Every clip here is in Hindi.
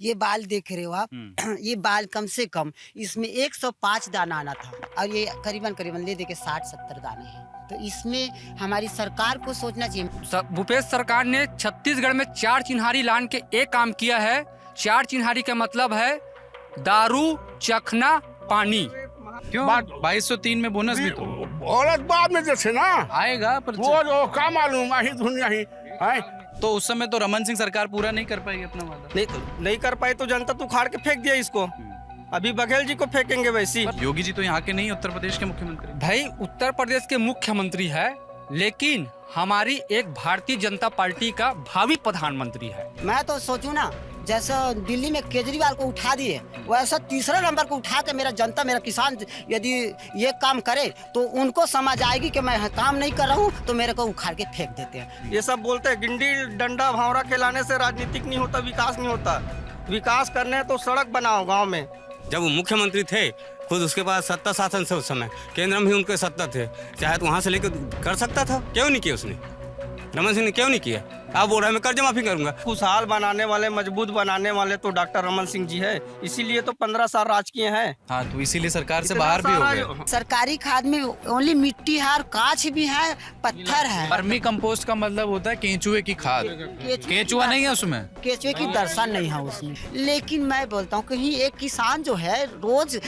ये बाल देख रहे हो आप। ये बाल कम से कम इसमें 105 दाना आना था और ये करीबन करीबन ले दे के 60-70 दाने हैं। तो इसमें हमारी सरकार को सोचना चाहिए। भूपेश सरकार ने छत्तीसगढ़ में 4 चिन्हारी लान के एक काम किया है। 4 चिन्हारी का मतलब है दारू, चखना, पानी। क्यों 2203 में बोनस भी तो औरत बाद में जैसे ना आएगा पर वो का मालूम ही दुनिया ही है। तो उस समय तो रमन सिंह सरकार पूरा नहीं कर पाएगी अपना वादा। नहीं कर पाई तो जनता तो उखाड़ के फेंक दिया इसको। अभी बघेल जी को फेंकेंगे वैसी। योगी जी तो यहाँ के नहीं, उत्तर प्रदेश के मुख्यमंत्री। भाई उत्तर प्रदेश के मुख्यमंत्री है, लेकिन हमारी एक भारतीय जनता पार्टी का भावी प्रधानमंत्री है। मैं तो सोचूं ना, जैसा दिल्ली में केजरीवाल को उठा दिए वैसा तीसरा नंबर को उठा के मेरा जनता, मेरा किसान यदि ये काम करे तो उनको समझ आएगी कि मैं काम नहीं कर रहा हूँ तो मेरे को उखाड़ के फेंक देते हैं। ये सब बोलते हैं गिंडी डंडा भावरा खिलाने से राजनीतिक नहीं होता, विकास नहीं होता। विकास करने है तो सड़क बनाओ गाँव में। जब वो मुख्यमंत्री थे खुद, उसके पास सत्ता शासन से उस समय केंद्र में ही उनके सत्ता थे, चाहे तो वहाँ से लेकर कर सकता था। क्यों नहीं किया उसने? रमन सिंह ने क्यों नहीं किया? आप बोल रहे हैं मैं कर्ज माफी करूंगा। खुशहाल बनाने वाले, मजबूत बनाने वाले तो डॉक्टर रमन सिंह जी है, इसीलिए तो 15 साल राज किए हैं। हाँ, तो इसीलिए सरकार से बाहर भी हो गए। सरकारी खाद में ओनली मिट्टी है और कांच भी है, पत्थर है। वर्मी कंपोस्ट का मतलब होता है केंचुए की खाद। केंचुआ नहीं है उसमें, केंचुए की दर्शन नहीं है उसमें। लेकिन मैं बोलता हूँ कहीं एक किसान जो है रोज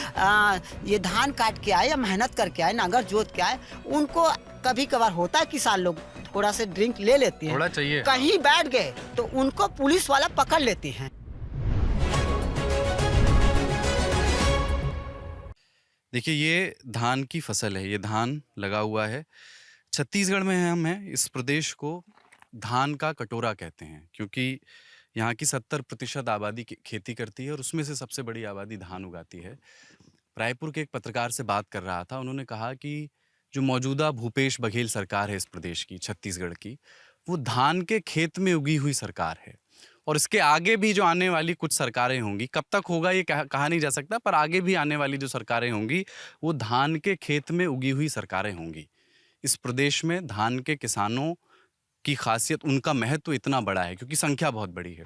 ये धान काट के आए या मेहनत करके आए, नांगर जोत के आए, उनको कभी कभार होता है किसान लोग थोड़ा से ड्रिंक ले लेते हैं, थोड़ा चाहिए, कहीं बैठ गए तो उनको पुलिस वाला पकड़ लेते हैं। देखिए ये धान की फसल है, ये धान लगा हुआ है। छत्तीसगढ़ में हम हैं, इस प्रदेश को धान का कटोरा कहते हैं क्योंकि यहाँ की 70% आबादी खेती करती है और उसमें से सबसे बड़ी आबादी धान उगाती है। रायपुर के एक पत्रकार से बात कर रहा था, उन्होंने कहा कि जो मौजूदा भूपेश बघेल सरकार है इस प्रदेश की, छत्तीसगढ़ की, वो धान के खेत में उगी हुई सरकार है और इसके आगे भी जो आने वाली कुछ सरकारें होंगी, कब तक होगा ये कहा नहीं जा सकता, पर आगे भी आने वाली जो सरकारें होंगी वो धान के खेत में उगी हुई सरकारें होंगी। इस प्रदेश में धान के किसानों की खासियत, उनका महत्व इतना बड़ा है क्योंकि संख्या बहुत बड़ी है।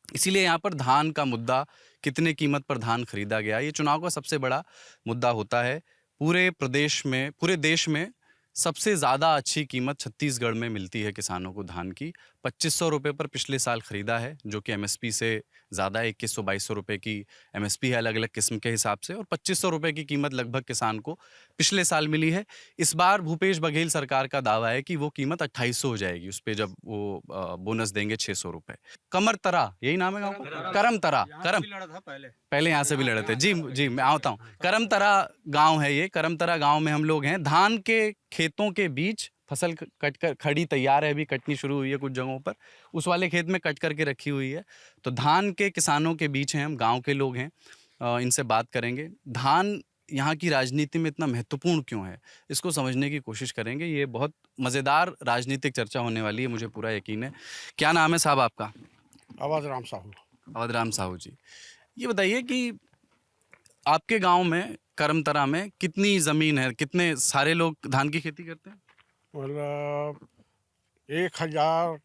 इसीलिए यहाँ पर धान का मुद्दा, कितने कीमत पर धान खरीदा गया, ये चुनाव का सबसे बड़ा मुद्दा होता है। पूरे प्रदेश में, पूरे देश में सबसे ज़्यादा अच्छी कीमत छत्तीसगढ़ में मिलती है किसानों को धान की। 2500 रुपये पर पिछले साल ख़रीदा है, जो कि एमएसपी से ज़्यादा है। 2100-2200 रुपये की एमएसपी है अलग अलग किस्म के हिसाब से, और 2500 रुपये की कीमत लगभग किसान को पिछले साल मिली है। इस बार भूपेश बघेल सरकार का दावा है कि वो कीमत 2800 हो जाएगी उस पर, जब वो बोनस देंगे 600 रुपये। कमरतरा, यही नाम है गाँव का? करमतरा, पहले यहाँ से भी लड़े थे। जी मैं आता हूँ। करमतरा गाँव है ये। करमतरा गाँव में हम लोग हैं। धान के खेतों के बीच फसल कट कर खड़ी तैयार है, अभी कटनी शुरू हुई है कुछ जगहों पर, उस वाले खेत में कट करके रखी हुई है। तो धान के किसानों के बीच हैं हम, गांव के लोग हैं, इनसे बात करेंगे। धान यहाँ की राजनीति में इतना महत्वपूर्ण क्यों है, इसको समझने की कोशिश करेंगे। ये बहुत मज़ेदार राजनीतिक चर्चा होने वाली है, मुझे पूरा यकीन है। क्या नाम है साहब आपका? अवध राम साहू। अवध राम साहू जी, ये बताइए कि आपके गाँव में करमतरा में कितनी ज़मीन है, कितने सारे लोग धान की खेती करते हैं? मतलब 1000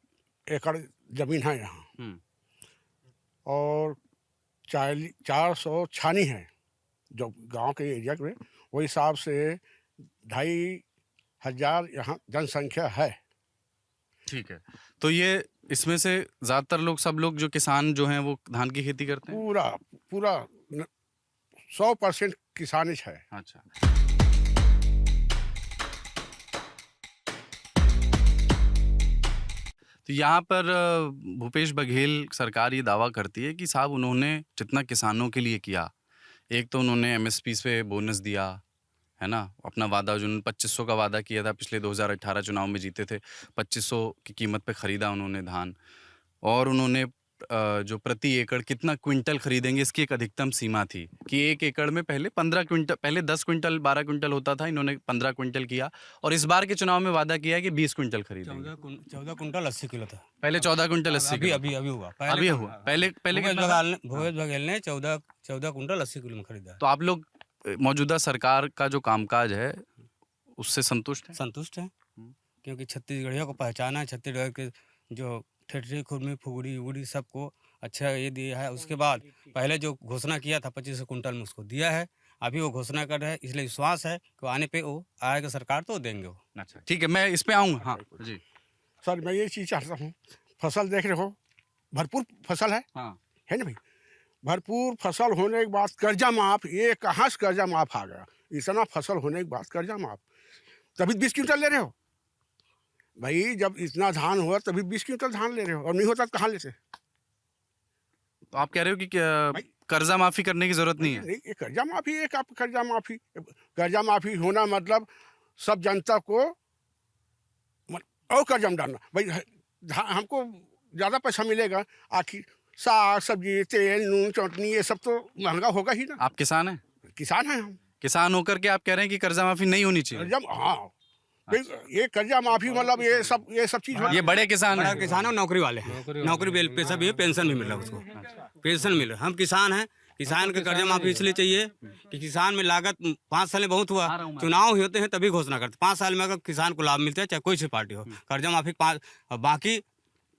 एकड़ जमीन है यहाँ और 400 छानी है जो गांव के एरिया में, वही हिसाब से 2500 यहाँ जनसंख्या है। ठीक है, तो ये इसमें से ज़्यादातर लोग, सब लोग जो किसान जो हैं वो धान की खेती करते हैं? पूरा 100% किसानिश है। अच्छा, तो यहाँ पर भूपेश बघेल सरकार ये दावा करती है कि साहब उन्होंने जितना किसानों के लिए किया, एक तो उन्होंने एमएसपी से बोनस दिया है ना, अपना वादा जो 2500 का वादा किया था पिछले 2018 चुनाव में जीते थे, 2500 की कीमत पे ख़रीदा उन्होंने धान, और उन्होंने जो प्रति एकड़ कितना क्विंटल खरीदेंगे इसकी एक अधिकतम सीमा थी कि 1 एकड़ में पहले 15 क्विंटल, पहले 10 क्विंटल 12 क्विंटल होता था, इन्होंने 15 क्विंटल किया, और इस बार के चुनाव में वादा किया कि 20 क्विंटल खरीदेंगे। 14 क्विंटल 80 किलो था पहले, 14 क्विंटल 80 किलो अभी हुआ, पहले भूपेश बघेल ने 14 क्विंटल 80 किलो में खरीदा। तो आप लोग मौजूदा सरकार का जो कामकाज है उससे संतुष्ट हैं? संतुष्ट हैं, क्योंकि छत्तीसगढ़ियों को पहचाना है। छत्तीसगढ़ के जो ठेठरी, खुरमी, फुगड़ी उगड़ी सबको अच्छा ये दिया है। उसके बाद पहले जो घोषणा किया था 2500 कुंटल में उसको दिया है। अभी वो घोषणा कर रहे हैं, इसलिए विश्वास है कि आने पे वो आएगा सरकार तो देंगे वो। अच्छा ठीक है, मैं इस पे आऊँगा। हाँ जी। सर मैं ये चीज़ चाहता हूँ, फसल देख रहे हो, भरपूर फसल हाँ है ना भाई। भरपूर फसल होने के बाद कर्जा माफ, ये कहाँ से कर्जा माफ आ गया? इतना फसल होने के बाद कर्जा माफ, तभी 20 क्विंटल ले रहे हो भाई। जब इतना धान हुआ तभी 20 क्विंटल धान ले रहे हो, और नहीं होता तो कहाँ लेते? तो आप कह रहे हो कि कर्जा माफी करने की जरूरत नहीं है? नहीं, ये कर्जा माफी, एक आप कर्जा माफी होना मतलब सब जनता को और कर्जा में डालना भाई। हमको ज़्यादा पैसा मिलेगा, आखिर साग सब्जी तेल नून चटनी ये सब तो महंगा होगा ही ना। आप किसान हैं? किसान हैं हम। किसान होकर के आप कह रहे हैं कि कर्जा माफी नहीं होनी चाहिए? कर्जा, हाँ भाई, ये कर्जा माफी मतलब ये सब चीज़ ये बड़े किसान बड़ा हैं? किसान और नौकरी वाले हैं, नौकरी पेशा भी है, पेंशन भी मिल रहा है उसको, पेंशन मिल रहा है। हम किसान हैं, किसान का कर्जा माफी इसलिए चाहिए कि किसान में लागत 5 साल में बहुत हुआ, चुनाव होते हैं तभी घोषणा करते। 5 साल में अगर किसान को लाभ मिलता है, चाहे कोई सी पार्टी हो, कर्जा माफी 5। बाकी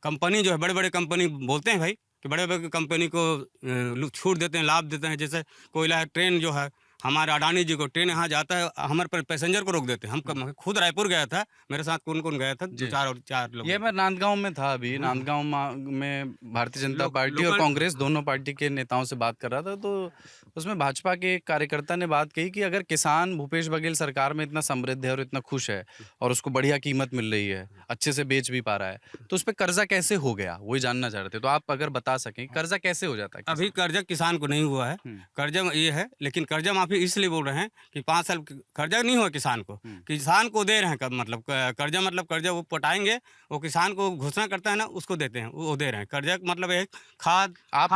कंपनी जो है, बड़े बड़े कंपनी बोलते हैं भाई कि बड़े बड़े कंपनी को छूट देते हैं, लाभ देते हैं। जैसे कोयला है, ट्रेन जो है हमारे अडानी जी को, ट्रेन यहाँ जाता है, हमारे पर पैसेंजर को रोक देते हैं। हम खुद रायपुर गया था, मेरे साथ कौन कौन गया था, चार लोग। ये मैं नांदगांव में था अभी। नांदगांव में भारतीय जनता पार्टी और कांग्रेस दोनों पार्टी के नेताओं से बात कर रहा था, तो उसमें भाजपा के एक कार्यकर्ता ने बात कही कि अगर किसान भूपेश बघेल सरकार में इतना समृद्ध है और इतना खुश है और उसको बढ़िया कीमत मिल रही है, अच्छे से बेच भी पा रहा है, तो उस पर कर्जा कैसे हो गया, वही जानना चाह रहे थे। तो आप अगर बता सकें कर्जा कैसे हो जाता है? अभी कर्जा किसान को नहीं हुआ है, कर्जा ये है, लेकिन कर्जा माफी इसलिए बोल रहे हैं कि 5 साल कर्जा नहीं हुआ किसान को दे रहे हैं। मतलब कर्जा वो पटाएंगे, वो किसान को घोषणा करता है ना, उसको देते हैं, वो दे रहे हैं। कर्जा मतलब एक खाद। आप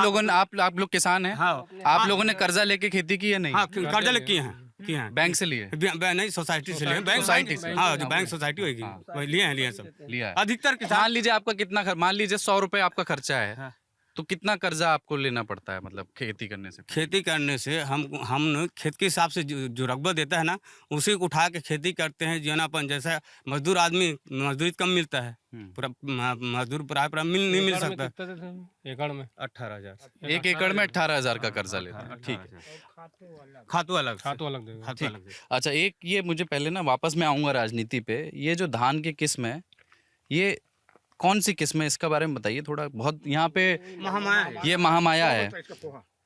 लोग किसान हैं? हाँ, आप लोगों ने कर्जा लेके खेती की है? नहीं, हाँ कर्जा ले किए हैं। बैंक से लिए? नहीं, सोसाइटी से लिए। बैंक सोसाइटी से? हाँ, जो बैंक सोसाइटी होगी वही लिए हैं सब। लिया है। अधिकतर किसान। मान लीजिए आपका कितना मान लीजिए 100 रुपए आपका खर्चा है, तो कितना कर्जा आपको लेना पड़ता है मतलब खेती करने से? खेती करने से हम खेत के हिसाब से जो रकबा देता है ना, उसी को उठा के खेती करते हैं। जीवनापन जैसा मजदूर आदमी, मजदूरी कम मिलता है, पूरा मजदूर प्राय नहीं मिल सकता। एकड़ में 18,000। एक एकड़ में 18,000 का कर्जा लेता है। ठीक है, खातू अलग देगा। देगा। अच्छा एक ये मुझे पहले ना वापस मैं आऊँगा राजनीति पे। ये जो धान की किस्म है, ये कौन सी किस्म है, इसका बारे में बताइए थोड़ा। बहुत यहाँ पे महामाया, ये महामाया है,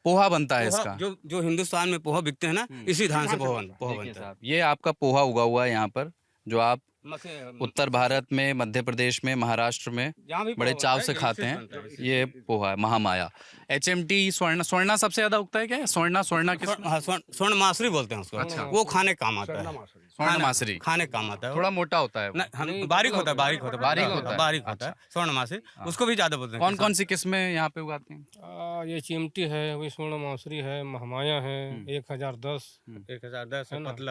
पोहा बनता है इसका। जो हिंदुस्तान में पोहा बिकते हैं ना, इसी धान से पोहा बनता है। ये आपका पोहा उगा हुआ है यहाँ पर, जो आप उत्तर भारत में, मध्य प्रदेश में, महाराष्ट्र में बड़े चाव से खाते हैं। ये पोहा है महामाया। HMT, स्वर्णा सबसे ज्यादा उगता है क्या? स्वर्णा स्वर्ण मासरी बोलते हैं उसको। अच्छा। वो खाने काम आता है, स्वर्ण मासरी खाने काम आता है। थोड़ा मोटा होता है वो। बारीक होता है स्वर्ण मासरी, उसको भी ज्यादा बोलते हैं। कौन कौन सी किस्में यहाँ पे उगाते हैं? ये चिमटी है, वही स्वर्ण मासुरी है, महामाया है, 1010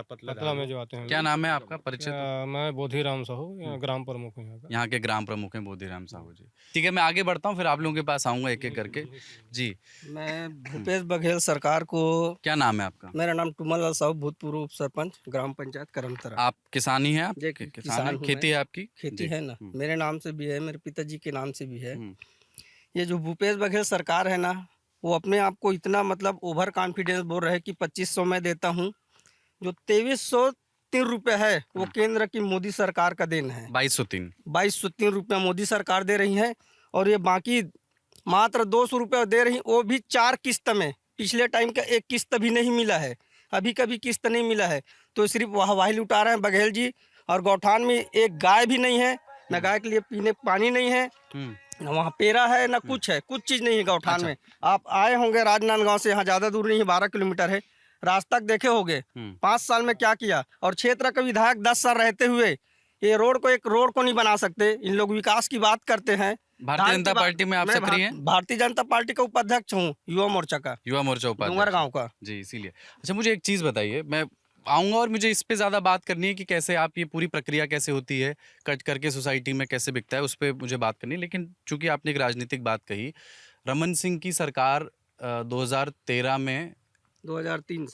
पतला में जो आते हैं। क्या नाम है आपका, परिचय? मैं बोधीराम साहू, ग्राम प्रमुख हूँ यहाँ का। यहाँ के ग्राम प्रमुख हैं बोधीराम साहू जी। ठीक है, मैं आगे बढ़ता हूँ, फिर आप लोगों के पास आऊंगा एक एक करके जी। मैं भूपेश बघेल सरकार को। क्या नाम है आपका? मेरा नाम टुमल लाल साहू, भूतपूर्व उप सरपंच, ग्राम पंचायत करमतरा। आप किसान ही हैं? आप जी, किसान हैं? हूँ खेती मैं। है आपकी? खेती जी। है ना, मेरे नाम से भी है, मेरे पिताजी के नाम से भी है। ये जो भूपेश बघेल सरकार है ना, वो अपने आप को इतना मतलब ओवर कॉन्फिडेंस बोल रहे हैं कि 2500 मैं देता हूँ। जो 2303 रुपये है वो केंद्र की मोदी सरकार का देन है। 2203 रुपये मोदी सरकार दे रही है, और ये बाकी मात्र 200 रुपये दे रही, वो भी 4 किस्त में। पिछले टाइम का एक किस्त भी नहीं मिला है, अभी कभी किस्त नहीं मिला है। तो सिर्फ वाही लुटा रहे हैं बघेल जी। और गौठान में एक गाय भी नहीं है, न गाय के लिए पीने पानी नहीं है, न वहाँ पेरा है, न कुछ है, कुछ चीज़ नहीं है गौठान में। आप आए होंगे राजनांदगांव से, यहाँ ज़्यादा दूर नहीं है, 12 किलोमीटर है। रास्ता देखे होंगे 5 साल में क्या किया। और क्षेत्र का विधायक 10 साल रहते हुए ये एक रोड को नहीं बना सकते। इन लोग विकास की बात करते हैं। भारतीय जनता पार्टी में आप सक्रिय हैं? भारतीय जनता पार्टी का उपाध्यक्ष हूँ, युवा मोर्चा उपाध्यक्ष डूंगरगांव का जी, इसीलिए। अच्छा मुझे एक चीज़ बताइए, मैं आऊँगा और मुझे इस पे ज़्यादा बात करनी है कि कैसे आप ये पूरी प्रक्रिया कैसे होती है, कट करके सोसाइटी में कैसे बिकता है, उस पर मुझे बात करनी है। लेकिन चूंकि आपने एक राजनीतिक बात कही, रमन सिंह की सरकार 2013 में 2003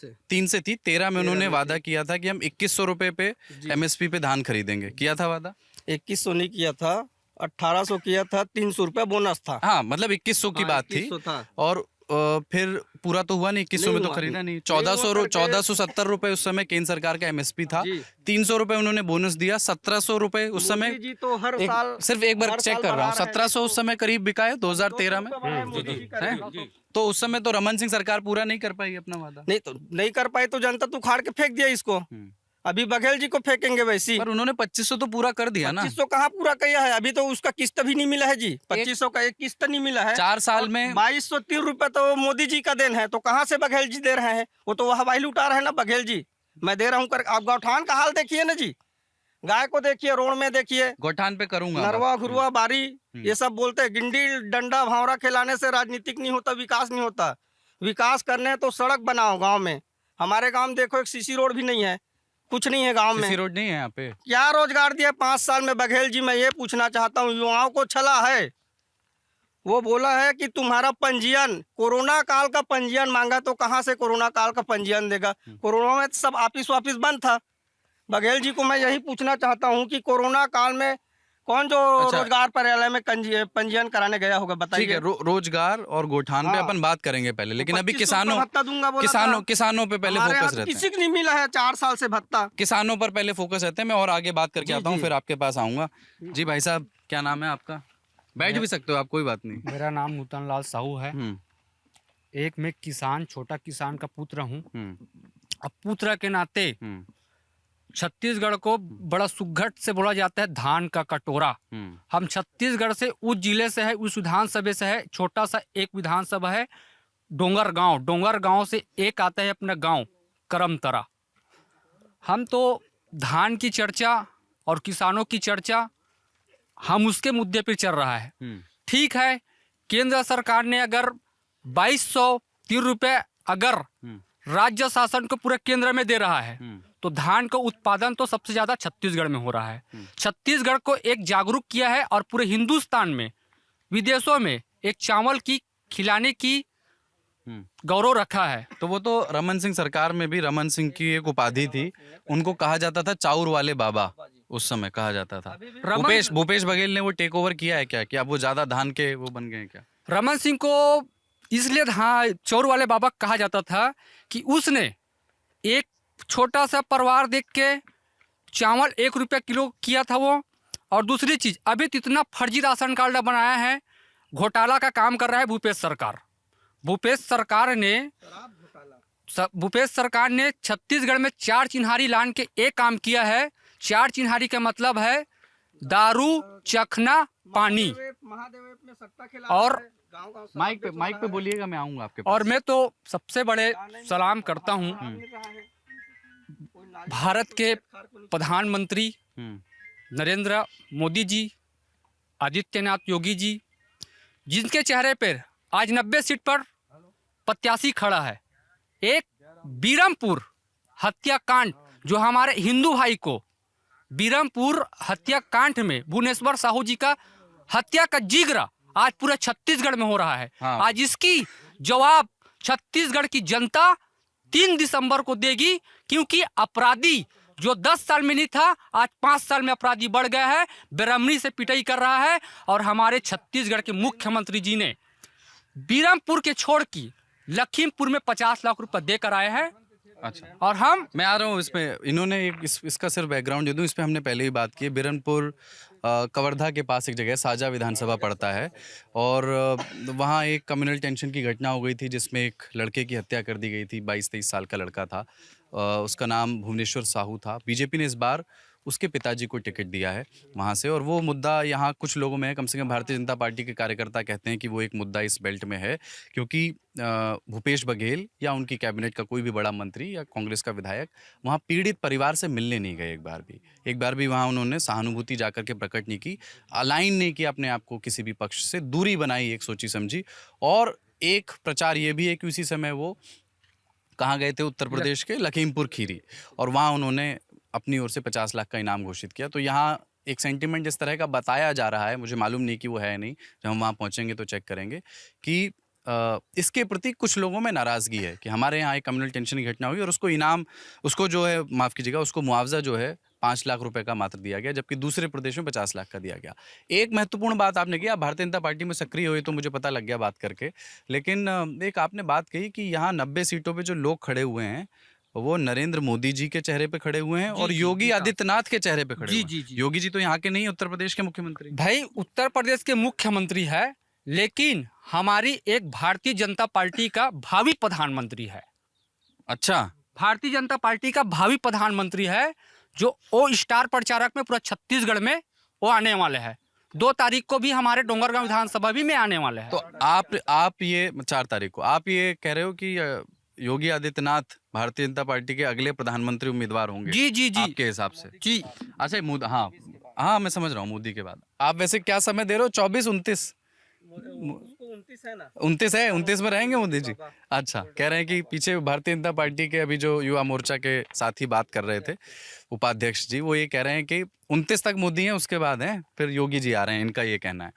से थी। 13 में उन्होंने वादा किया था कि हम 2100 रुपये पे MSP पे धान खरीदेंगे। किया था वादा? 2100 नहीं किया था, 1800 किया था, 300 रुपये बोनस था। हाँ मतलब 2100 की हाँ, बात थी 2100 था। और फिर पूरा तो हुआ नहीं, 2100 में तो हुआ, खरीदा नहीं। हुआ 1470 रुपए उस समय केंद्र सरकार का एमएसपी था। जी। 300 रुपए उन्होंने बोनस दिया, 1700 रुपए उस समय। मोदी जी तो हर साल सिर्फ एक बार हर चेक साल कर रहा हूँ, बढ़ा रहे हैं, 1700 उस समय करीब बिका है 2013 में। 200 रुपये बढ़ा है मोदी जी का हैं? रेट। तो उस समय तो रमन सिंह सरकार पूरा नहीं कर पाई अपना वादा। नहीं तो नहीं कर पाई तो जनता तो उखाड़ के फेंक दिया इसको। अभी बघेल जी को फेंकेंगे वैसी। पर उन्होंने 2500 तो पूरा कर दिया ना। 2500 कहाँ पूरा किया है? अभी तो उसका किस्त भी नहीं मिला है जी। 2500 का एक किस्त नहीं मिला है। 4 साल में 2203 रुपए तो मोदी जी का देन है, तो कहाँ से बघेल जी दे रहे हैं? वो तो हवाई लुटा रहे हैं ना बघेल जी। मैं दे रहा हूँ कर, आप गौठान का हाल देखिए ना जी, गाय को देखिए, रोड में देखिए, गौठान पे करूंगा। नरवा घुरुआ बारी ये सब बोलते हैं। गिंडी डंडा भावरा खिलाने से राजनीतिक नहीं होता, विकास नहीं होता। विकास करने तो सड़क बनाओ गांव में। हमारे गांव में देखो एक सीसी रोड भी नहीं है, कुछ नहीं है गांव में। सीसी रोड नहीं है यहाँ पे। क्या रोजगार दिया 5 साल में बघेल जी? मैं ये पूछना चाहता हूँ, युवाओं को छला है। वो बोला है कि तुम्हारा पंजीयन, कोरोना काल का पंजीयन मांगा, तो कहाँ से कोरोना काल का पंजीयन देगा? कोरोना में सब ऑफिस वाफिस बंद था। बघेल जी को मैं यही पूछना चाहता हूँ कि कोरोना काल में कौन जो रोजगार कार्यालय में पंजीयन कराने गया होगा, बताइए। ठीक है, रोजगार और गोठान पे हाँ। अपन बात करेंगे पहले, लेकिन अभी 2500 किसानों भत्ता दूंगा बोला था। किसानों पे पहले हमारे यहाँ फोकस तो रहता किसी है। को नहीं मिला है 4 साल से भत्ता। किसानों पर पहले फोकस रहते हैं। मैं और आगे बात करके जी, आता हूँ, जी। फिर आपके पास आऊंगा। जी भाई साहब, क्या नाम है आपका? बैठ भी सकते हो आप, कोई बात नहीं। मेरा नाम नूतन लाल साहू है। एक मैं किसान, छोटा किसान का पुत्र हूँ। अब पुत्र के नाते छत्तीसगढ़ को बड़ा सुघट से बोला जाता है धान का कटोरा। हम छत्तीसगढ़ से उस जिले से है, उस विधानसभा से है, छोटा सा एक विधानसभा है डोंगरगांव। डोंगरगांव से एक आता है अपना गांव करमतरा। हम तो धान की चर्चा और किसानों की चर्चा, हम उसके मुद्दे पर चल रहा है। ठीक है, केंद्र सरकार ने अगर 2203 रुपये अगर राज्य शासन को पूरे केंद्र में दे रहा है, तो धान का उत्पादन तो सबसे ज्यादा छत्तीसगढ़ में हो रहा है। छत्तीसगढ़ को एक जागरूक किया है और पूरे हिंदुस्तान में, विदेशों में एक चावल की खिलाने की गौरव रखा है। तो वो तो रमन सिंह सरकार में भी रमन सिंह की एक उपाधि थी, उनको कहा जाता था चाउर वाले बाबा, उस समय कहा जाता था। भूपेश बघेल ने वो टेक ओवर किया है क्या, कि अब वो ज्यादा धान के वो बन गए हैं क्या? रमन सिंह को इसलिए चाउर वाले बाबा कहा जाता था कि उसने एक छोटा सा परिवार देख के चावल 1 रुपया किलो किया था वो। और दूसरी चीज, अभी तो इतना फर्जी राशन कार्ड बनाया है, घोटाला का काम कर रहा है भूपेश सरकार। भूपेश सरकार ने छत्तीसगढ़ में 4 चिन्हारी लान के एक काम किया है। 4 चिन्हारी का मतलब है दारू, चखना, पानी। और माइक पे बोलिएगा, मैं आऊंगा आपके पास। और मैं तो सबसे बड़े सलाम करता हूँ भारत के प्रधानमंत्री नरेंद्र मोदी जी, आदित्यनाथ योगी जी, जिनके चेहरे पर आज 90 सीट पर प्रत्याशी खड़ा है। एक बीरमपुर हत्याकांड, जो हमारे हिंदू भाई को बीरमपुर हत्याकांड में भुवनेश्वर साहू जी का हत्या का जिक्र आज पूरे छत्तीसगढ़ में हो रहा है। हाँ। आज इसकी जवाब छत्तीसगढ़ की जनता 3 दिसंबर को देगी, क्योंकि अपराधी जो 10 साल में नहीं था, आज 5 साल में अपराधी बढ़ गया है, बेरहमी से पिटाई कर रहा है। और हमारे छत्तीसगढ़ के मुख्यमंत्री जी ने बीरमपुर के छोड़ की लखीमपुर में 50 लाख रुपए देकर आए हैं। अच्छा, और मैं आ रहा हूँ इसमें। इन्होंने इसका सिर्फ बैकग्राउंड दे दूँ, इस पर हमने पहले ही बात की है। बिरनपुर कवर्धा के पास एक जगह साजा विधानसभा पड़ता है, और वहाँ एक कम्युनल टेंशन की घटना हो गई थी, जिसमें एक लड़के की हत्या कर दी गई थी। 22-23 साल का लड़का था, उसका नाम भुवनेश्वर साहू था। बीजेपी ने इस बार उसके पिताजी को टिकट दिया है वहाँ से, और वो मुद्दा यहाँ कुछ लोगों में है, कम से कम भारतीय जनता पार्टी के कार्यकर्ता कहते हैं कि वो एक मुद्दा इस बेल्ट में है, क्योंकि भूपेश बघेल या उनकी कैबिनेट का कोई भी बड़ा मंत्री या कांग्रेस का विधायक वहाँ पीड़ित परिवार से मिलने नहीं गए। एक बार भी वहाँ उन्होंने सहानुभूति जाकर के प्रकट नहीं की, अलाइन नहीं किया अपने आप को किसी भी पक्ष से, दूरी बनाई एक सोची समझी। और एक प्रचार ये भी है कि उसी समय वो कहाँ गए थे, उत्तर प्रदेश के लखीमपुर खीरी, और वहाँ उन्होंने अपनी ओर से 50 लाख का इनाम घोषित किया। तो यहाँ एक सेंटिमेंट इस तरह का बताया जा रहा है, मुझे मालूम नहीं कि वो है नहीं, जब हम वहाँ पहुँचेंगे तो चेक करेंगे, कि इसके प्रति कुछ लोगों में नाराज़गी है कि हमारे यहाँ एक कम्युनल टेंशन की घटना हुई और उसको इनाम, उसको जो है, माफ़ कीजिएगा, उसको मुआवजा जो है 5 लाख रुपए का मात्र दिया गया, जबकि दूसरे प्रदेशों में 50 लाख का दिया गया। एक महत्वपूर्ण बात आपने की, आप भारतीय जनता पार्टी में सक्रिय हुए तो मुझे पता लग गया बात करके, लेकिन एक आपने बात कही कि यहाँ 90 सीटों पे जो लोग खड़े हुए हैं वो नरेंद्र मोदी जी के चेहरे पे खड़े हुए हैं और योगी आदित्यनाथ के चेहरे पे खड़े हुए हैं। योगी जी तो यहाँ के नहीं, उत्तर प्रदेश के मुख्यमंत्री। भाई उत्तर प्रदेश के मुख्यमंत्री है, लेकिन हमारी एक भारतीय जनता पार्टी का भावी प्रधानमंत्री है। अच्छा, भारतीय जनता पार्टी का भावी प्रधानमंत्री है, जो ओ स्टार प्रचारक में पूरा छत्तीसगढ़ में वो आने वाले हैं। 2 तारीख को भी हमारे डोंगरगांव विधानसभा भी में आने वाले हैं। तो आप ये 4 तारीख को आप ये कह रहे हो कि योगी आदित्यनाथ भारतीय जनता पार्टी के अगले प्रधानमंत्री उम्मीदवार होंगे? जी जी जी, आपके हिसाब से? जी। अच्छा, हाँ मैं समझ रहा हूँ, मोदी के बाद। आप वैसे क्या समय दे रहे हो? 24-29 29 है ना? 29 है, 29 में रहेंगे मोदी जी? अच्छा, कह रहे हैं कि पीछे भारतीय जनता पार्टी के अभी जो युवा मोर्चा के साथी बात कर रहे थे, उपाध्यक्ष जी, वो ये कह रहे हैं कि 29 तक मोदी हैं, उसके बाद हैं फिर योगी जी आ रहे हैं, इनका ये कहना है।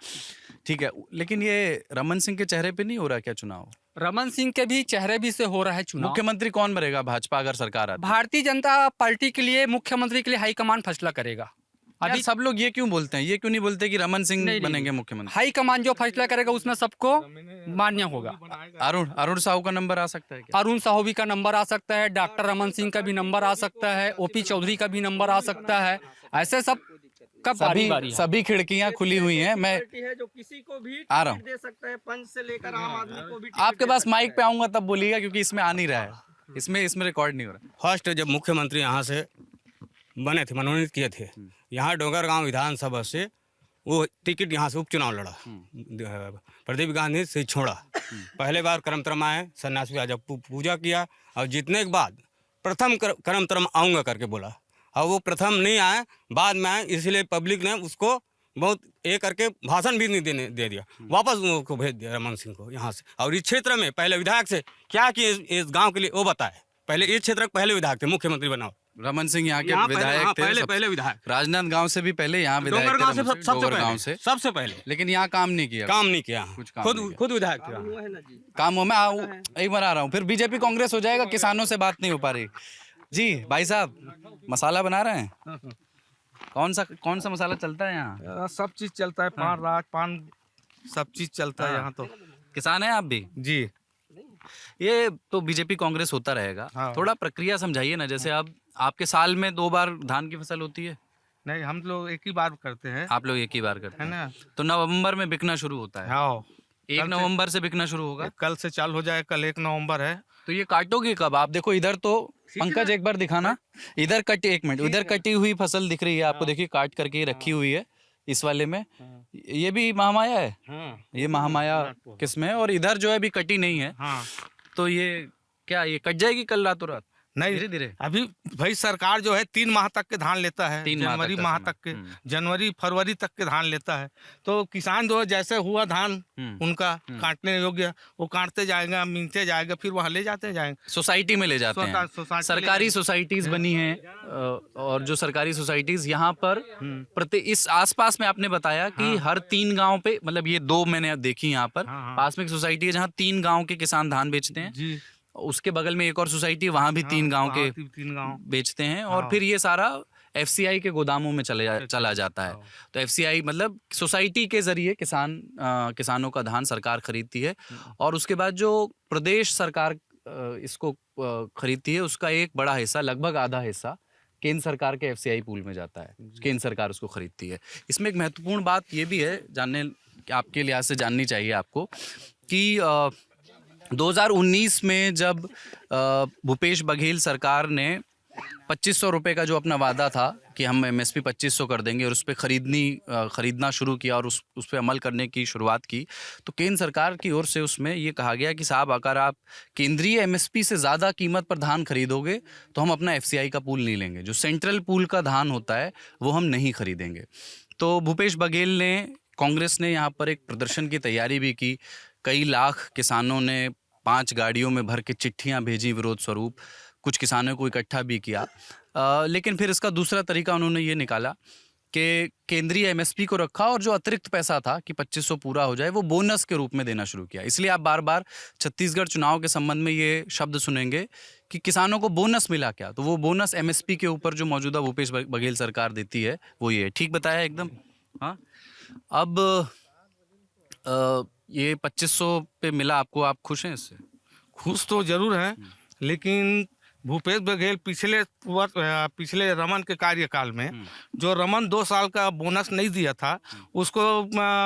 ठीक है, लेकिन ये रमन सिंह के चेहरे पे नहीं हो रहा क्या चुनाव? रमन सिंह के भी चेहरे भी से हो रहा है चुनाव। मुख्यमंत्री कौन बनेगा भाजपा अगर सरकार आती है? भारतीय जनता पार्टी के लिए मुख्यमंत्री के लिए हाईकमान फैसला करेगा। अभी सब लोग ये क्यों बोलते हैं, ये क्यों नहीं बोलते कि रमन सिंह बनेंगे मुख्यमंत्री? हाईकमान जो फैसला करेगा उसमें सबको मान्य होगा। अरुण साहू का नंबर आ सकता है क्या? अरुण साहू भी का नंबर आ सकता है, डॉक्टर रमन सिंह का भी नंबर आ सकता है, ओपी चौधरी का भी नंबर आ सकता है। ऐसे सब का सभी खिड़कियां खुली हुई हैं। मैं है जो किसी को भी आ रहा हूँ, दे सकता है, पंच से लेकर आम आदमी को भी। आपके पास माइक पे आऊंगा तब बोलिएगा, क्योंकि इसमें आ नहीं रहा है, इसमें रिकॉर्ड नहीं हो रहा। फर्स्ट जब मुख्यमंत्री यहाँ से बने थे, मनोनीत किए थे, यहाँ डोंगरगांव विधानसभा से वो टिकट यहाँ से उपचुनाव लड़ा, प्रदीप गांधी से छोड़ा। पहले बार करमतरम आए, सन्यासी जब पूजा किया और जीतने के बाद प्रथम करमतरम आऊँगा करके बोला, और वो प्रथम नहीं आए, बाद में आए, इसलिए पब्लिक ने उसको बहुत ये करके भाषण भी नहीं दे दिया, वापस उनको भेज दिया रमन सिंह को यहाँ से। और इस क्षेत्र में पहले विधायक से क्या किए इस गांव के लिए वो बताए। पहले इस क्षेत्र के पहले विधायक थे, मुख्यमंत्री बनाओ। रमन सिंह यहाँ के विधायक थे, पहले विधायक, राजनांदगांव से भी पहले यहाँ विधायक थे, सबसे पहले, लेकिन यहाँ काम नहीं किया, खुद विधायक थे। काम हो, मैं एक बार आ रहा हूँ, फिर बीजेपी कांग्रेस हो जाएगा, किसानों से बात नहीं हो पा रही। जी भाई साहब, मसाला बना रहे हैं? कौन सा मसाला चलता है यहाँ? सब चीज चलता है, पान सब चीज चलता है यहाँ। तो किसान है आप भी? जी। ये तो बीजेपी कांग्रेस होता रहेगा। हाँ। थोड़ा प्रक्रिया समझाइए ना, जैसे अब आपके साल में 2 बार धान की फसल होती है? नहीं, हम लोग एक ही बार करते हैं। आप लोग एक ही बार करते है हैं ना? तो नवंबर में बिकना शुरू होता है। हाँ, 1 नवंबर से बिकना शुरू होगा। कल से चालू हो जाए, कल 1 नवंबर है। तो ये काटोगे कब आप? देखो इधर तो पंकज एक बार दिखाना, इधर कटी, 1 मिनट, इधर कटी हुई फसल दिख रही है आपको, देखिए काट करके रखी हुई है इस वाले में। ये भी महामाया है, ये महामाया किस्म है, और इधर जो है अभी कटी नहीं है। तो ये क्या, ये कट जाएगी कल रातों रात? नहीं, धीरे धीरे। अभी भाई सरकार जो है 3 माह तक के धान लेता है, जनवरी फरवरी तक के धान लेता है। तो किसान जो है जैसे हुआ धान उनका काटने योग्य, वो काटते जाएगा, मीनते जाएगा, फिर वहाँ ले जाते जाएंगे, सोसाइटी में ले जाते हैं। सरकारी सोसाइटीज बनी है, और जो सरकारी सोसाइटीज यहाँ पर इस आसपास में आपने बताया कि हर 3 गांव पे, मतलब ये 2 मैंने देखी यहाँ पर, पास में एक सोसाइटी है जहाँ 3 गांव के किसान धान बेचते हैं। उसके बगल में एक और सोसाइटी, वहां भी 3 गांव के बेचते हैं, और फिर ये सारा एफसीआई के गोदामों में चला जाता है। तो एफसीआई मतलब सोसाइटी के जरिए किसानों का धान सरकार खरीदती है, और उसके बाद जो प्रदेश सरकार इसको खरीदती है, उसका एक बड़ा हिस्सा, लगभग आधा हिस्सा केंद्र सरकार के एफसीआई पूल में जाता है। केंद्र सरकार उसको खरीदती है। इसमें एक महत्वपूर्ण बात ये भी है, आपके लिहाज से जाननी चाहिए आपको, कि 2019 में जब भूपेश बघेल सरकार ने 2500 रुपये का जो अपना वादा था कि हम एमएसपी 2500 कर देंगे, और उस पर खरीदना शुरू किया और उस पर अमल करने की शुरुआत की, तो केंद्र सरकार की ओर से उसमें ये कहा गया कि साहब अगर आप केंद्रीय एमएसपी से ज़्यादा कीमत पर धान खरीदोगे तो हम अपना एफसीआई का पूल नहीं लेंगे, जो सेंट्रल पूल का धान होता है वो हम नहीं खरीदेंगे। तो भूपेश बघेल ने, कांग्रेस ने यहाँ पर एक प्रदर्शन की तैयारी भी की। कई लाख किसानों ने 5 गाड़ियों में भर के चिट्ठियाँ भेजी विरोध स्वरूप, कुछ किसानों को इकट्ठा भी किया। लेकिन फिर इसका दूसरा तरीका उन्होंने ये निकाला कि केंद्रीय एमएसपी को रखा, और जो अतिरिक्त पैसा था कि 2500 पूरा हो जाए, वो बोनस के रूप में देना शुरू किया। इसलिए आप बार बार छत्तीसगढ़ चुनाव के संबंध में ये शब्द सुनेंगे कि किसानों को बोनस मिला क्या, तो वो बोनस एमएसपी के ऊपर जो मौजूदा भूपेश बघेल सरकार देती है वो ये है। ठीक बताया एकदम। हाँ, अब ये 2500 पे मिला आपको, आप खुश हैं इससे? खुश तो जरूर है, लेकिन भूपेश बघेल पिछले रमन के कार्यकाल में जो रमन 2 साल का बोनस नहीं दिया था, उसको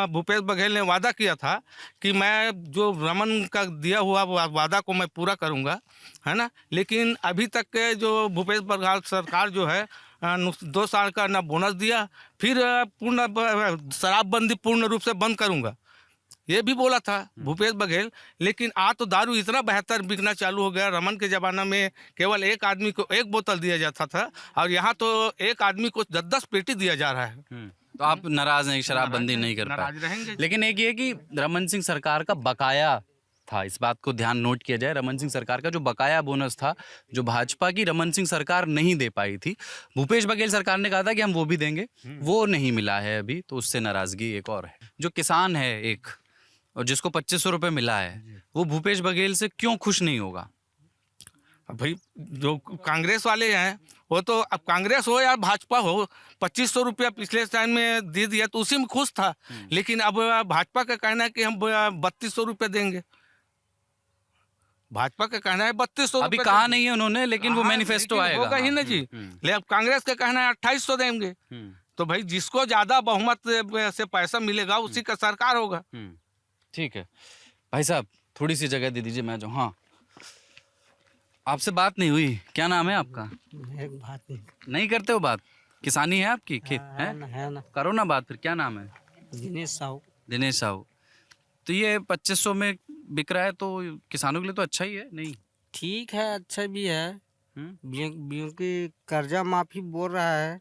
भूपेश बघेल ने वादा किया था कि मैं जो रमन का दिया हुआ वादा को मैं पूरा करूंगा, है ना। लेकिन अभी तक के जो भूपेश बघेल सरकार जो है 2 साल का ना बोनस दिया, फिर शराबबंदी पूर्ण रूप से बंद करूंगा ये भी बोला था भूपेश बघेल। लेकिन आज तो दारू इतना बेहतर बिकना चालू हो गया। रमन के ज़माना में केवल एक आदमी को 1 बोतल दिया जाता था, और यहाँ तो एक आदमी को 10-10 पेटी दिया जा रहा है। तो आप नाराज हैं, शराबबंदी नहीं कर पाए। लेकिन एक ये कि रमन सिंह सरकार का बकाया था, इस बात को ध्यान नोट किया जाए, रमन सिंह सरकार का जो बकाया बोनस था, जो भाजपा की रमन सिंह सरकार नहीं दे पाई थी, भूपेश बघेल सरकार ने कहा था कि हम वो भी देंगे, वो नहीं मिला है अभी, तो उससे नाराजगी एक और है। जो किसान है एक, और जिसको 2500 रुपये मिला है, वो भूपेश बघेल से क्यों खुश नहीं होगा? भाई जो कांग्रेस वाले हैं, वो तो अब कांग्रेस हो या भाजपा हो, 2500 रुपया पिछले टाइम में दे दिया तो उसी में खुश था। लेकिन अब भाजपा का कहना है कि हम 3200 रुपये देंगे। भाजपा का कहना है 3200। अभी कहा नहीं है उन्होंने, लेकिन वो मैनिफेस्टो आएगा, होगा ही ना जी। लेकिन अब कांग्रेस का कहना है 2800 देंगे। तो भाई जिसको ज्यादा बहुमत से पैसा मिलेगा उसी का सरकार होगा। ठीक है भाई साहब, थोड़ी सी जगह दे दीजिए, मैं जो। हाँ, आपसे बात नहीं हुई, क्या नाम है आपका? बात नहीं करते हो बात? किसानी है आपकी, खेत है ना। करो ना बात फिर। क्या नाम है? दिनेश साहू। दिनेश साहू। तो ये 2500 में बिक रहा है, तो किसानों के लिए तो अच्छा ही है नहीं? ठीक है, अच्छा भी है। क्योंकि कर्जा माफी बोल रहा है,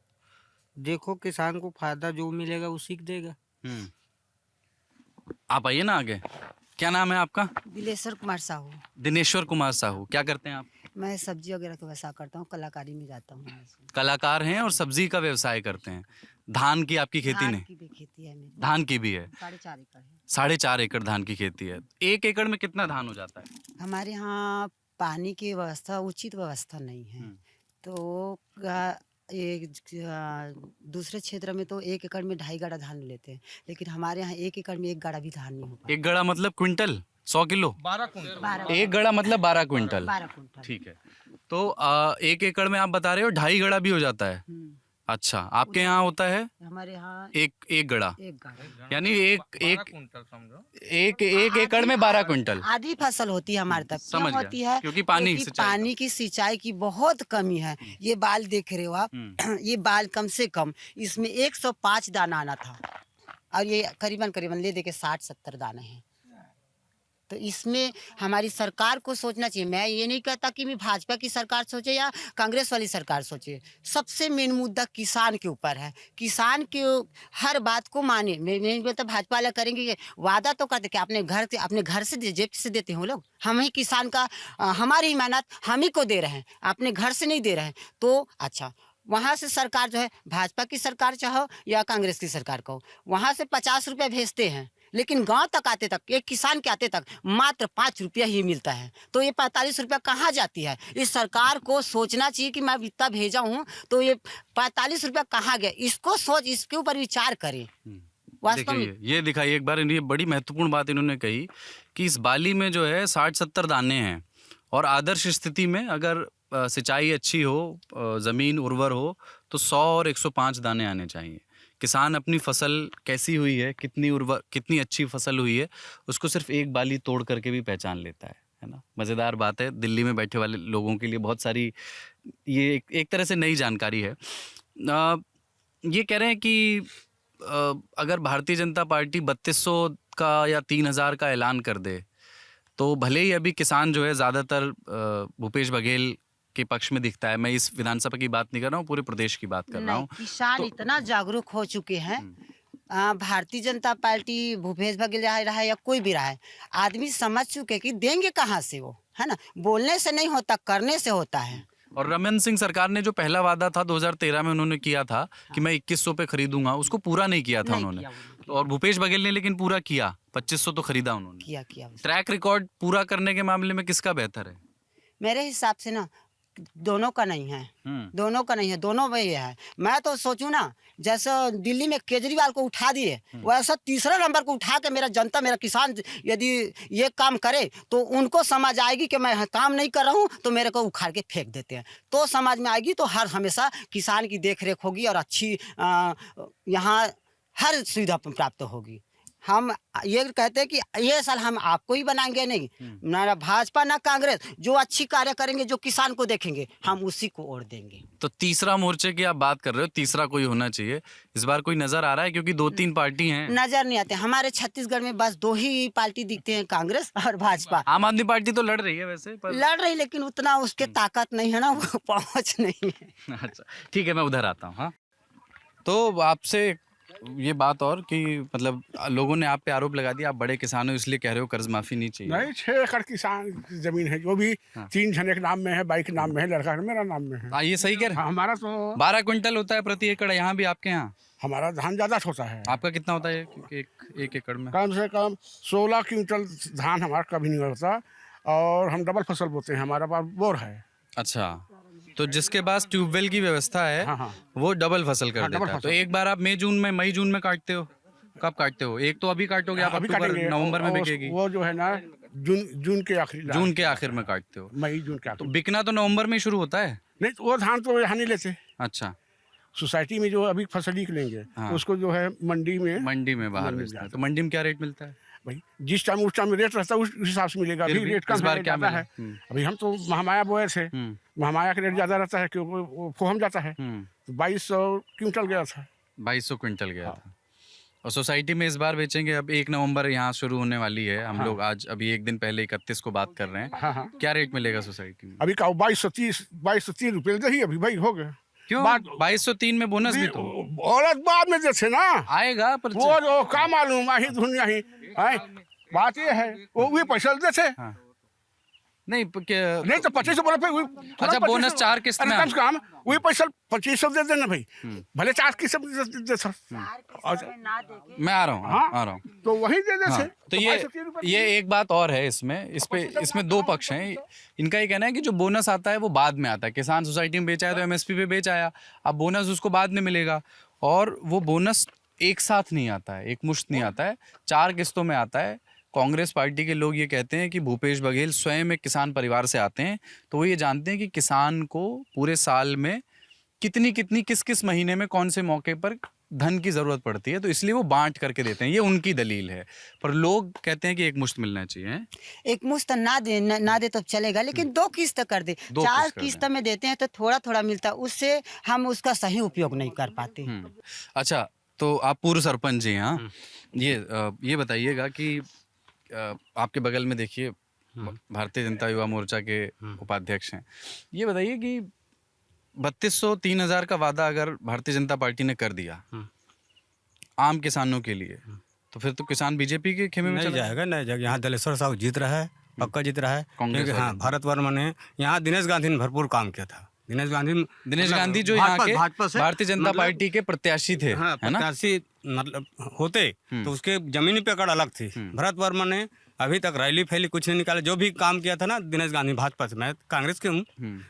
देखो किसान को फायदा जो मिलेगा उसी को देगा। आप आइए ना आगे। क्या नाम है आपका? दिलेश्वर कुमार साहू। दिनेश्वर कुमार साहू। क्या करते हैं आप? मैं सब्जी वगैरह का व्यवसाय करता हूँ, कलाकारी में जाता हूँ। कलाकार हैं और सब्जी का व्यवसाय करते हैं। धान की आपकी खेती नहीं? धान की भी खेती है मेरी। धान की भी है? 4.5 एकड़ है। 4.5 एकड़ धान की खेती है। 1 एकड़ में कितना धान हो जाता है? हमारे यहाँ पानी की व्यवस्था, उचित व्यवस्था नहीं है, तो दूसरे क्षेत्र में तो 1 एकड़ में 2.5 गाड़ा धान लेते हैं, लेकिन हमारे यहाँ 1 एकड़ में 1 गाड़ा भी धान नहीं हो पाता। 1 गड़ा मतलब क्विंटल? 100 किलो? 12 कुंटल। 1 गड़ा मतलब 12 क्विंटल। 12 कुंटल। ठीक है। तो 1 एकड़ में आप बता रहे हो 2.5 गड़ा भी हो जाता है? अच्छा, आपके यहाँ होता है? हमारे यहाँ एक गड़ा, 1 गाड़ा, यानी एक कुंटल समझो। एक एकड़ में 12 क्विंटल। आधी फसल होती है हमारे तक। समझ क्यों गया। होती है? क्योंकि पानी की सिंचाई की बहुत कमी है। ये बाल देख रहे हो आप, ये बाल कम से कम इसमें 105 दाना आना था, और ये करीबन ले दे के 60-70 दाने हैं। तो इसमें हमारी सरकार को सोचना चाहिए। मैं ये नहीं कहता कि मैं भाजपा की सरकार सोचे या कांग्रेस वाली सरकार सोचे। सबसे मेन मुद्दा किसान के ऊपर है। किसान के हर बात को माने। मैं नहीं बोलता भाजपा वाला करेंगे, वादा तो करते कि अपने घर से जेब से देते हैं वो लोग। हम ही किसान का, हमारी ही मेहनत हम ही को दे रहे हैं, अपने घर से नहीं दे रहे हैं। तो अच्छा, वहाँ से सरकार जो है, भाजपा की सरकार चाहो या कांग्रेस की सरकार को, वहाँ से 50 रुपया भेजते हैं, लेकिन गांव तक आते तक, एक किसान के आते तक मात्र 5 रुपया ही मिलता है। तो ये 45 रुपया कहाँ जाती है? इस सरकार को सोचना चाहिए कि मैं इतना भेजा हूँ, तो ये 45 रुपया कहाँ गया, इसके ऊपर विचार करें। वास्तव में ये दिखाइए एक बार, ये बड़ी महत्वपूर्ण बात इन्होंने कही कि इस बाली में जो है 60-70 दाने हैं, और आदर्श स्थिति में अगर सिंचाई अच्छी हो, ज़मीन उर्वर हो, तो 100 और 105 दाने आने चाहिए। किसान अपनी फसल कैसी हुई है, कितनी अच्छी फसल हुई है, उसको सिर्फ एक बाली तोड़ करके भी पहचान लेता है ना। मज़ेदार बात है, दिल्ली में बैठे वाले लोगों के लिए बहुत सारी ये एक तरह से नई जानकारी है। ये कह रहे हैं कि अगर भारतीय जनता पार्टी 3200 का या 3000 का ऐलान कर दे, तो भले ही अभी किसान जो है ज़्यादातर भूपेश बघेल के पक्ष में दिखता है। मैं इस विधानसभा की बात नहीं कर रहा हूँ, पूरे प्रदेश की बात कर रहा हूँ। किसान इतना जागरूक हो चुके हैं। भारतीय जनता पार्टी, भूपेश बघेल रहा है या कोई भी रहा है, आदमी समझ चुके कि देंगे कहाँ से वो, है ना। बोलने से नहीं होता, करने से होता है। और रमन सिंह सरकार ने जो पहला वादा था 2013 में उन्होंने किया था कि मैं 2100 पे खरीदूंगा, उसको पूरा नहीं किया था उन्होंने। और भूपेश बघेल ने लेकिन पूरा किया, 2500 तो खरीदा उन्होंने। किया ट्रैक रिकॉर्ड पूरा करने के मामले में किसका बेहतर है? मेरे हिसाब से ना दोनों का नहीं है, दोनों का नहीं है, दोनों में ये है। मैं तो सोचूं ना, जैसे दिल्ली में केजरीवाल को उठा दिए, वैसा तीसरा नंबर को उठा के मेरा जनता, मेरा किसान यदि ये काम करे तो उनको समझ आएगी कि मैं काम नहीं कर रहा हूँ, तो मेरे को उखाड़ के फेंक देते हैं, तो समझ में आएगी। तो हर हमेशा किसान की देख रेख होगी और अच्छी यहाँ हर सुविधा प्राप्त होगी। हम ये कहते हैं कि ये साल हम आपको ही बनाएंगे, नहीं ना भाजपा ना कांग्रेस, जो अच्छी कार्य करेंगे, जो किसान को देखेंगे, हम उसी को वोट देंगे। तो तीसरा मोर्चे की आप बात कर रहे हो, तीसरा कोई होना चाहिए, इस बार कोई नजर आ रहा है? क्योंकि 2-3 पार्टी हैं। नजर नहीं आते हमारे छत्तीसगढ़ में, बस 2 ही पार्टी दिखते हैं, कांग्रेस और भाजपा। आम आदमी पार्टी तो लड़ रही है वैसे पर... लड़ रही, लेकिन उतना उसके ताकत नहीं है ना, वो पहुंच नहीं है। अच्छा ठीक है, मैं उधर आता हूँ। हाँ, तो आपसे ये बात और कि मतलब लोगों ने आप पे आरोप लगा दिया, आप बड़े किसान हो इसलिए कह रहे हो कर्ज माफी नहीं चाहिए। नहीं, 6 एकड़ किसान की जमीन है, जो भी 3 जने के नाम में है, बाइक नाम में है, लड़का मेरा नाम में है। ये सही कह रहे हैं? हमारा तो 12 क्विंटल होता है प्रति एकड़, यहाँ भी आपके यहाँ? हमारा धान ज्यादा होता है। आपका कितना होता है एक एकड़ में? कम से कम 16 क्विंटल धान हमारा कभी नहीं होता, और हम डबल फसल बोते हैं, हमारा पास बोर है। अच्छा, तो जिसके पास ट्यूबवेल की व्यवस्था है वो डबल फसल कर देता है। तो एक बार आप मई जून में काटते हो? कब काटते हो? एक तो अभी काटोगे आप, अभी काटेंगे, नवंबर में बिकेगी। वो जो है ना जून के आखिर में काटते हो। मई जून के आखिर। तो बिकना तो नवंबर में शुरू होता है? नहीं, वो धान तो यहाँ नहीं लेते। अच्छा, सोसाइटी में जो अभी फसल निकलेंगे उसको जो है मंडी में बाहर बेचते हैं। तो मंडी में क्या रेट मिलता है भाई? जिस टाइम उस टाइम रेट रहता है उस हिसाब से मिलेगा। अभी रेट कम बार क्या है। अभी हम तो महामाया बोए थे, महामाया का रेट ज्यादा रहता है क्योंकि वो फोहम जाता है। 2200 क्विंटल गया था। 2200 क्विंटल गया था। और सोसाइटी में इस बार बेचेंगे। अब 1 नवंबर यहाँ शुरू होने वाली है, हम लोग आज अभी एक दिन पहले 31 को बात कर रहे हैं। क्या रेट मिलेगा सोसाइटी में? अभी का 2230 रुपये दही अभी भाई हो गया। क्यों? 2203 में बोनस भी तो औरत बाद में जैसे ना आएगा, पर वो का मालूम आही दुनिया ही बात ये है, वो पैसा देते नहीं नहीं तो 2500 बोले फिर। अच्छा, बोनस 4 किस्त में कम से कम वही पैसा 2500 दे देना भाई, भले 4 किस्त दे। मैं आ रहा हूँ तो वही दे दे। तो ये एक बात और है इसमें 2 पक्ष हैं। इनका ये कहना है कि जो बोनस आता है वो बाद में आता है। किसान सोसाइटी में बेचा है तो एमएसपी पे बेच आया, अब बोनस उसको बाद में मिलेगा, और वो बोनस एक साथ नहीं आता है, एक मुश्त नहीं आता है, 4 किस्तों में आता है। कांग्रेस पार्टी के लोग ये कहते हैं कि भूपेश बघेल स्वयं एक किसान परिवार से आते हैं, तो वो ये जानते हैं कि किसान को पूरे साल में कितनी किस महीने में कौन से मौके पर धन की जरूरत पड़ती है, तो इसलिए वो बांट करके देते हैं। ये उनकी दलील है, पर लोग कहते हैं कि एक मुश्त मिलना चाहिए। एक मुश्त ना दे तो चलेगा, लेकिन 2 किस्त कर दे। 4 किस्त में देते हैं तो थोड़ा थोड़ा मिलता है, उससे हम उसका सही उपयोग नहीं कर पाते। अच्छा, तो आप पूर्व सरपंच जी, हाँ, ये बताइएगा कि आपके बगल में देखिए भारतीय जनता युवा मोर्चा के उपाध्यक्ष हैं। ये बताइए कि 3200-3000 का वादा अगर भारतीय जनता पार्टी ने कर दिया आम किसानों के लिए, तो फिर तो किसान बीजेपी के खेमे में नहीं जाएगा। यहाँ दलेश्वर साहू जीत रहा है, पक्का जीत रहा है। क्योंकि हाँ, भारत वर्मा ने यहाँ दिनेश गांधी ने भरपूर काम किया था। दिनेश गांधी जो यहाँ के भारतीय जनता पार्टी के प्रत्याशी थे, प्रत्याशी मतलब होते तो उसके जमीनी पे अकड़ अलग थी। भरत वर्मा ने अभी तक रैली फैली कुछ नहीं निकाला। जो भी काम किया था ना दिनेश गांधी, भाजपा से, मैं कांग्रेस के हूँ,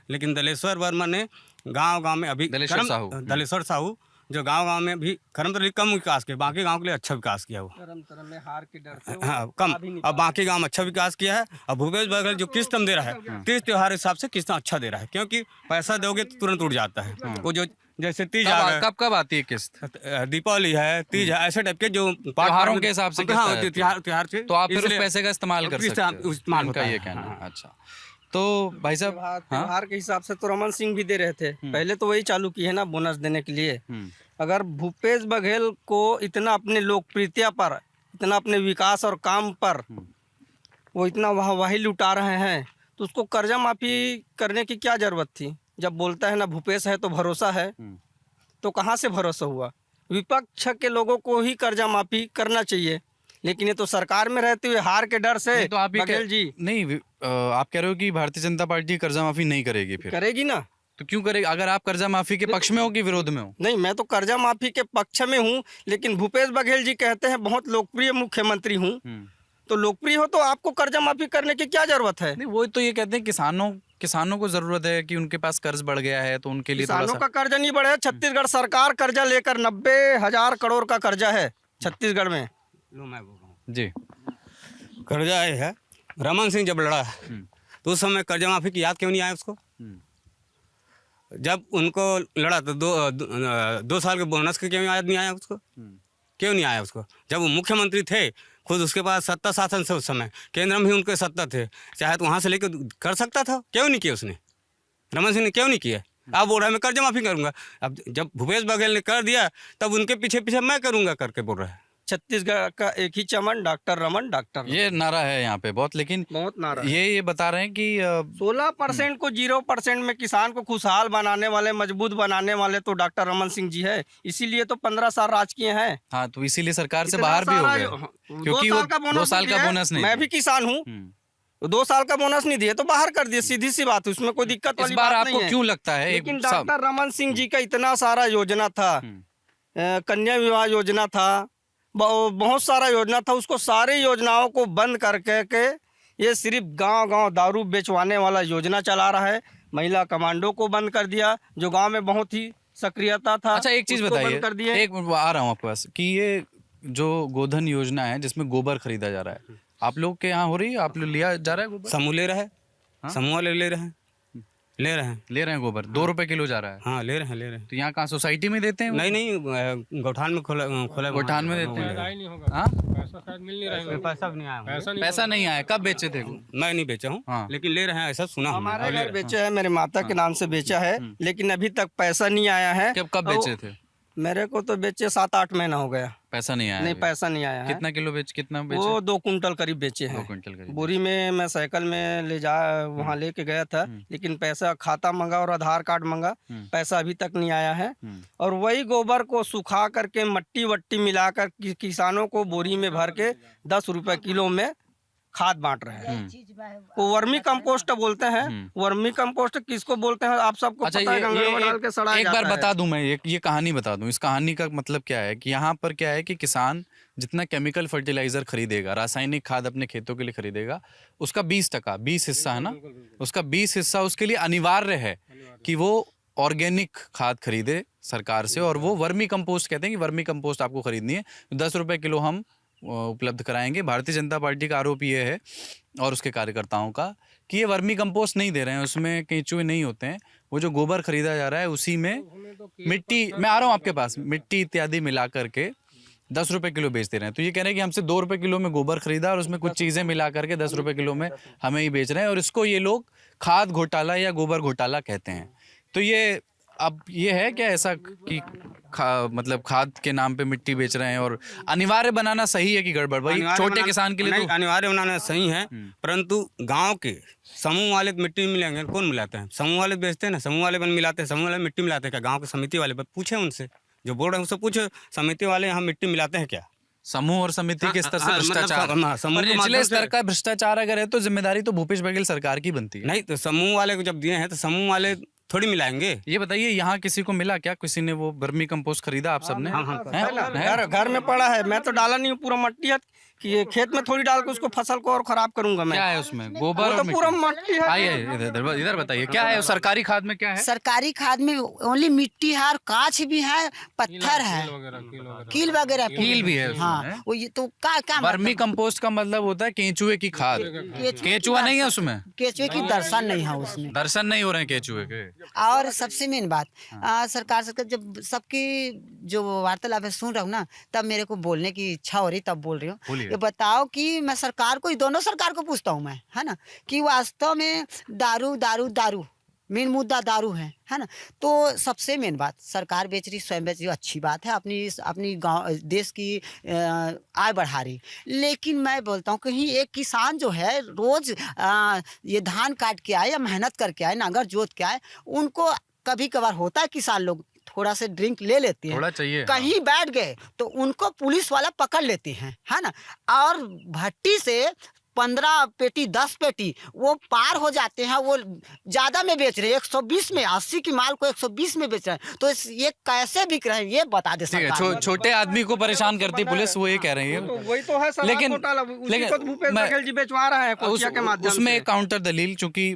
लेकिन दलेश्वर वर्मा ने गांव में अभी दलेश्वर साहू जो गांव में भी करमतली कम विकास किया, बाकी गांव के लिए अच्छा विकास किया वो। में हार के डर से हाँ, कम, अब बाकी गांव में अच्छा विकास किया है। अब भूपेश बघेल जो किस्त हम दे रहा है, तीज त्योहार हिसाब से किस्त अच्छा दे रहा है, क्योंकि पैसा दोगे तो तुरंत उड़ जाता है। वो जो जैसे तीज कब आती है किस्त? दीपावली है, तीज है, ऐसे टाइप के जो त्योहारों के हिसाब से त्योहार से, तो आप फिर उस पैसे का इस्तेमाल कर सकते हैं, इस्तेमाल का ये कहना है। अच्छा, तो भाई साहब त्योहार के हिसाब से तो रमन सिंह भी दे रहे थे पहले, तो वही चालू की है ना बोनस देने के लिए। अगर भूपेश बघेल को इतना अपने लोकप्रियता पर, इतना अपने विकास और काम पर वो इतना वाहवाही लुटा रहे हैं, तो उसको कर्जा माफी करने की क्या जरूरत थी? जब बोलता है ना भूपेश है तो भरोसा है, तो कहाँ से भरोसा हुआ? विपक्ष के लोगों को ही कर्जा माफी करना चाहिए, लेकिन ये तो सरकार में रहते हुए हार के डर से। तो आप बघेल जी नहीं, आप कह रहे हो कि भारतीय जनता पार्टी कर्जा माफी नहीं करेगी? फिर करेगी ना। तो क्यों करेगी? अगर आप कर्जा माफी के पक्ष में हो कि विरोध में हो? नहीं, मैं तो कर्जा माफी के पक्ष में हूँ, लेकिन भूपेश बघेल जी कहते हैं बहुत लोकप्रिय मुख्यमंत्री हूँ, तो लोकप्रिय हो तो आपको कर्जा माफी करने की क्या जरूरत है? नहीं, वो तो ये कहते हैं किसानों को जरूरत है कि उनके पास कर्ज बढ़ गया है तो उनके लिए थोड़ा किसानों सा का कर्जा नहीं बढ़ा है। छत्तीसगढ़ सरकार कर्जा लेकर 90,000 करोड़ का कर्जा है छत्तीसगढ़ में। लो मैं बोल रहा हूँ। जी कर्जा ये है, रमन सिंह जब लड़ा तो उस समय कर्जा माफी की याद क्यों नहीं आया उसको? जब उनको लड़ा तो दो साल के बोनस के क्यों याद नहीं आया उसको? क्यों नहीं आया उसको? जब वो मुख्यमंत्री थे, खुद उसके पास सत्ता शासन से उस समय केंद्र में ही उनके सत्ता थे, चाहे तो वहाँ से लेकर कर सकता था, क्यों नहीं किया उसने? रमन सिंह ने क्यों नहीं किया? आप बोल रहे हैं मैं कर्जा माफी करूंगा। अब जब भूपेश बघेल ने कर दिया तब उनके पीछे पीछे मैं करूंगा करके बोल रहा है। छत्तीसगढ़ का एक ही चमन, डॉक्टर रमन डॉक्टर। ये नारा है यहाँ पे बहुत, लेकिन बहुत नारा है। ये बता रहे हैं कि 16% को 0% में किसान को खुशहाल बनाने वाले, मजबूत बनाने वाले तो डॉक्टर रमन सिंह जी है। इसीलिए तो 15 साल राज किए हैं। हाँ, तो इसीलिए सरकार से इतना बाहर भी हो सारा गए क्योंकि वो 2 साल दिया का है। बोनस नहीं मैं दिया। भी किसान हूँ, 2 साल का बोनस नहीं दिए तो बाहर कर दिए, सीधी सी बात, उसमें कोई दिक्कत इस वाली बार बात नहीं आपको है। क्यों लगता है लेकिन डॉक्टर रमन सिंह जी का इतना सारा योजना था, कन्या विवाह योजना था, बहुत सारा योजना था, उसको सारी योजनाओं को बंद करके ये सिर्फ गांव-गांव दारू बेचवाने वाला योजना चला रहा है। महिला कमांडो को बंद कर दिया, जो गांव में बहुत ही सक्रियता था। अच्छा, एक चीज उसको बताइए, बंद कर दिए। एक आ रहा हूँ आपके पास कि ये जो गोधन योजना है जिसमें गोबर खरीदा जा रहा है, आप लोग के यहाँ हो रही है? आप लोग लिया जा रहा है गोबर? समूह ले रहा है, समूह वाले ले रहे हैं गोबर 2 रुपए किलो जा रहा है। हाँ ले रहे हैं। तो यहाँ कहाँ सोसाइटी में देते हैं? नहीं गौठान में खोला गोठान में देते हैं। नहीं होगा, हाँ, पैसा शायद मिल नहीं रहा है। पैसा भी नहीं आया। पैसा नहीं आया। कब बेचे थे वो? मैं नहीं बेचा हूँ, हाँ। लेकिन ले रहे हैं ऐसा सुना हूँ। हमारे घर बेचा है, मेरे माता के नाम से बेचा है, लेकिन अभी तक पैसा नहीं आया है। कब बेचे थे? मेरे को तो बेचे 7-8 महीना हो गया। पैसा नहीं आया? नहीं, अभी? पैसा नहीं आया है। कितना बेचे? वो 2 कुंटल करीब बेचे 2 हैं। क्विंटल करीब। बोरी में मैं साइकिल में वहाँ लेके गया था, लेकिन पैसा खाता मंगा और आधार कार्ड मंगा, पैसा अभी तक नहीं आया है। और वही गोबर को सुखा करके मट्टी वट्टी मिलाकर किसानों को बोरी में भर के 10 रुपए किलो में खाद बांट रहे हैं। वो वर्मी कंपोस्ट बोलते हैं। वर्मी कंपोस्ट किसको बोलते हैं आप सबको अच्छा, पता है? गंगा में डाल के सड़ाया एक बार जाता है। बता दूं मैं, ये कहानी बता दूं। इस कहानी का मतलब क्या है कि यहाँ पर क्या है कि किसान जितना केमिकल फर्टिलाइजर खरीदेगा, रासायनिक खाद अपने खेतों के लिए खरीदेगा, उसका 20 हिस्सा है ना, उसका 20 हिस्सा उसके लिए अनिवार्य है कि वो ऑर्गेनिक खाद खरीदे सरकार से। और वो वर्मी कंपोस्ट कहते हैं कि वर्मी कंपोस्ट आपको खरीदनी है, 10 रुपए किलो हम उपलब्ध कराएंगे। भारतीय जनता पार्टी का आरोप ये है और उसके कार्यकर्ताओं का कि ये वर्मी कंपोस्ट नहीं दे रहे हैं, उसमें केंचुए नहीं होते हैं। वो जो गोबर खरीदा जा रहा है उसी में मिट्टी, मैं आ रहा हूँ आपके पास, मिट्टी इत्यादि मिला करके 10 रुपए किलो बेच दे रहे हैं। तो ये कह रहे हैं कि हमसे 2 रुपए किलो में गोबर खरीदा और उसमें कुछ चीज़ें मिला करके 10 रुपए किलो में हमें ही बेच रहे हैं, और इसको ये लोग खाद घोटाला या गोबर घोटाला कहते हैं। तो ये अब ये है क्या ऐसा कि मतलब खाद के नाम पे मिट्टी बेच रहे हैं? और अनिवार्य बनाना सही है कि गड़बड़? भाई छोटे किसान के लिए नहीं, तो अनिवार्य बनाना सही है, परंतु गांव के समूह वाले मिट्टी मिलेंगे, कौन मिलाते हैं? समूह वाले बेचते हैं ना, समूह वाले मिलाते हैं, समूह वाले मिट्टी मिलाते हैं क्या? गांव के समिति वाले पूछे उनसे, जो बोल रहे हैं उससे पूछे, समिति वाले यहाँ मिट्टी मिलाते हैं क्या? समूह और समिति के स्तर से भ्रष्टाचार, समूह के निचले स्तर का भ्रष्टाचार अगर है तो जिम्मेदारी तो भूपेश बघेल सरकार की बनती है। नहीं, तो समूह वाले को जब दिए हैं तो समूह वाले थोड़ी मिलाएंगे। ये बताइए, यहाँ किसी को मिला क्या? किसी ने वो वर्मी कंपोस्ट खरीदा आप सबने? घर में पड़ा है, मैं तो डाला नहीं हूँ, पूरा मट्टी है कि ये खेत में थोड़ी डाल के उसको फसल को और खराब करूंगा मैं। क्या है उसमें? गोबर वो और तो पूरा मट्टी है। आइए इधर बताइए क्या है सरकारी खाद में? क्या है सरकारी खाद में? ओनली मिट्टी है और कांच भी है, पत्थर है, कील वगैरह, कील भी है उसमें, हाँ, है? वो ये तो क्या वर्मी कंपोस्ट का मतलब होता है केंचुए की खाद। केंचुआ नहीं है उसमें, केचुए की दर्शन नहीं है उसमें, दर्शन नहीं हो रहे हैं केंचुए के। और सबसे मेन बात, सरकार जब सबकी जो वार्तालाप है सुन रहा हूँ ना, तब मेरे को बोलने की इच्छा हो रही, तब बोल रही हूँ। ये बताओ कि मैं सरकार को, दोनों सरकार को पूछता हूँ मैं, है ना, कि वास्तव में दारू मेन मुद्दा दारू है ना। तो सबसे मेन बात, सरकार बेच रही, स्वयं बेच रही, अच्छी बात है, अपनी गांव देश की आय बढ़ा रही। लेकिन मैं बोलता हूँ कहीं एक किसान जो है रोज ये धान काट के आए या मेहनत करके आए, नांगर जोत के आए, उनको कभी कभार होता है किसान लोग थोड़ा से ड्रिंक ले लेते हैं, थोड़ा चाहिए, कहीं बैठ गए तो उनको पुलिस वाला पकड़ लेते हैं, है ना, और भट्टी से 15 पेटी 10 पेटी वो पार हो जाते हैं, वो ज़्यादा में बेच रहे हैं, 120 में, 80 की माल को 120 में बेच रहे हैं। तो ये कैसे बिक रहे हैं ये बता दे सरकार। छोटे आदमी को परेशान करती पुलिस, वो ये कह रही है। वही तो है शराब लेकिन घोटाला, उसी को भूपेश बघेल जी बेचवा रहे हैं कोचिया के माध्यम उसमें से। एक काउंटर दलील, चूंकि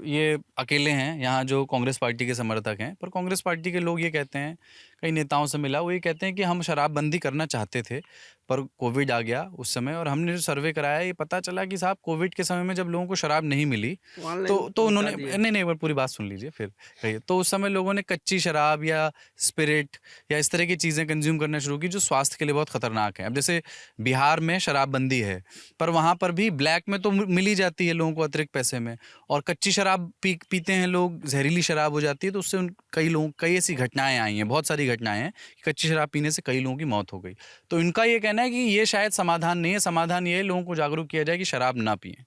ये अकेले हैं यहाँ जो कांग्रेस पार्टी के समर्थक हैं, पर कांग्रेस पार्टी के लोग ये कहते हैं, कई नेताओं से मिला, वो ये कहते हैं कि हम शराबबंदी करना चाहते थे पर कोविड आ गया उस समय, और हमने जो सर्वे कराया ये पता चला कि साहब कोविड के समय में जब लोगों को शराब नहीं मिली तो उन्होंने नहीं एक बार पूरी बात सुन लीजिए फिर कहिए। तो उस समय लोगों ने कच्ची शराब या स्पिरिट या इस तरह की चीज़ें कंज्यूम करना शुरू की जो स्वास्थ्य के लिए बहुत खतरनाक है। अब जैसे बिहार में शराबबंदी है पर वहाँ पर भी ब्लैक में तो मिली जाती है लोगों को अतिरिक्त पैसे में, और कच्ची शराब पीते हैं लोग, जहरीली शराब हो जाती है, तो उससे कई ऐसी घटनाएं आई हैं, बहुत सारी घटनाएं हैं कि कच्ची शराब पीने से कई लोगों की मौत हो गई। तो इनका ये कहना है कि ये शायद समाधान नहीं है, समाधान ये है लोगों को जागरूक किया जाए कि शराब ना पिएं।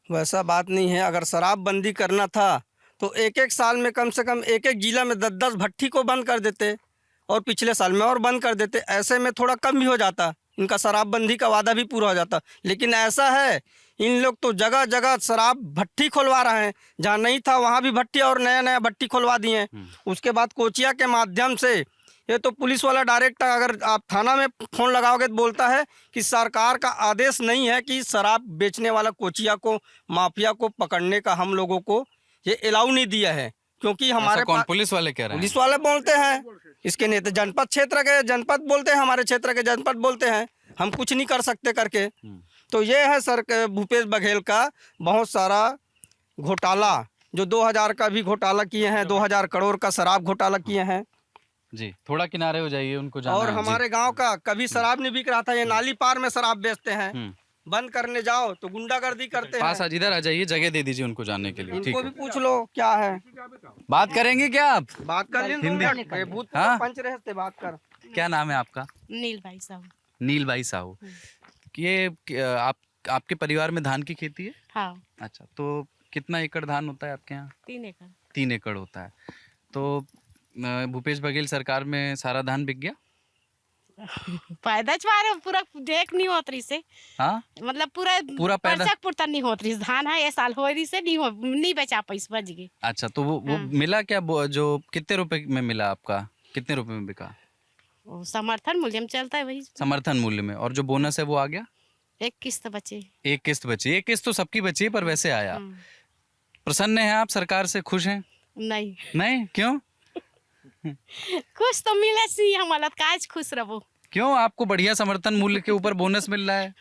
वैसा बात नहीं है, अगर शराब बंदी करना था तो एक एक साल में कम से कम एक एक जिला में 10-10 भट्टी को बंद कर देते और पिछले साल में और बंद कर देते, ऐसे में थोड़ा कम भी हो जाता, इनका शराबबंदी का वादा भी पूरा हो जाता। लेकिन ऐसा है इन लोग तो जगह जगह शराब भट्टी खुलवा रहे हैं, जहाँ नहीं था वहाँ भी भट्टी और नया नया भट्टी खुलवा दिए हैं। उसके बाद कोचिया के माध्यम से ये तो पुलिस वाला डायरेक्ट, अगर आप थाना में फ़ोन लगाओगे तो बोलता है कि सरकार का आदेश नहीं है कि शराब बेचने वाला कोचिया को, माफिया को पकड़ने का हम लोगों को ये अलाउ नहीं दिया है, क्योंकि हमारे कौन पुलिस वाले कह रहे हैं? पुलिस वाले बोलते हैं, इसके नेता जनपद क्षेत्र के जनपद बोलते हैं, हमारे क्षेत्र के जनपद बोलते हैं हम कुछ नहीं कर सकते करके। तो ये है सर भूपेश बघेल का बहुत सारा घोटाला, जो 2000 का भी घोटाला किए हैं, 2000 करोड़ का शराब घोटाला किए हैं जी। थोड़ा किनारे हो जाइए, उनको जाना और है, हमारे गांव का कभी शराब नहीं बिक रहा था, ये नाली पार में शराब बेचते हैं, बंद करने जाओ तो गुंडागर्दी करते हैं। पास आज इधर आ जाइए, जगह दे दीजिए उनको जाने के लिए। ठीक इनको है, भी पूछ लो क्या है, बात करेंगे क्या आप? बात कर हिंदी भूत हाँ? पंच रहते बात कर। क्या नाम है आपका? नील भाई साहब। नील भाई साहू। ये आपके परिवार में धान की खेती है? हाँ। अच्छा, तो कितना एकड़ धान होता है आपके यहाँ? 3 एकड़। 3 एकड़ होता है। तो भूपेश बघेल सरकार में सारा धान बिक गया? फायदा चवारे पूरा देख नहीं होत रही से। हाँ, मतलब पूरा पैदा पुरता नहीं होत रही, धान है ये साल हो रही से नहीं बचा पैसा बच गए। अच्छा, तो वो मिला क्या, जो कितने रुपए में मिला आपका, कितने रुपए में बिका? वो समर्थन मूल्य में चलता है, वही समर्थन मूल्य में। और जो बोनस है वो आ गया? एक किस्त बची। एक किस्त बची। एक किस्त तो सबकी बची है पर वैसे आया। प्रसन्न हैं आप सरकार से, खुश हैं? नहीं। नहीं, क्यों? खुश तो मिले सी हमारा, काज खुश रहो। क्यों? आपको बढ़िया समर्थन मूल्य के ऊपर बोनस मिल रहा है।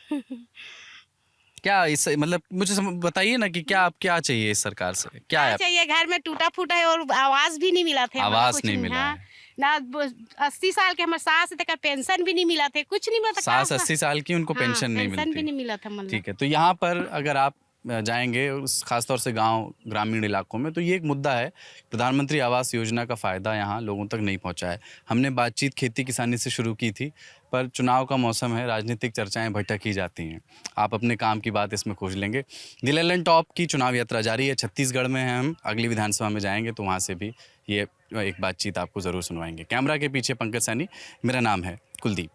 क्या इस मतलब मुझे बताइए ना कि क्या चाहिए इस सरकार से, क्या है चाहिए? घर में टूटा फूटा है और आवाज भी नहीं मिला था, आवाज नहीं मिला है ना। 80 साल के हमारे सास थे, पेंशन भी नहीं मिला थे, कुछ नहीं मिला था। सास 80 साल की, उनको पेंशन नहीं मिलती, भी नहीं मिला था। ठीक है, तो यहाँ पर अगर आप जाएंगे खासतौर से गांव ग्रामीण इलाकों में, तो ये एक मुद्दा है, प्रधानमंत्री आवास योजना का फ़ायदा यहाँ लोगों तक नहीं पहुँचा है। हमने बातचीत खेती किसानी से शुरू की थी, पर चुनाव का मौसम है, राजनीतिक चर्चाएं भटक ही जाती हैं। आप अपने काम की बात इसमें खोज लेंगे। दिल एलन टॉप की चुनाव यात्रा जारी है, छत्तीसगढ़ में हैं हम, अगली विधानसभा में जाएंगे तो वहाँ से भी ये एक बातचीत आपको ज़रूर सुनवाएंगे। कैमरा के पीछे पंकज सैनी, मेरा नाम है कुलदीप।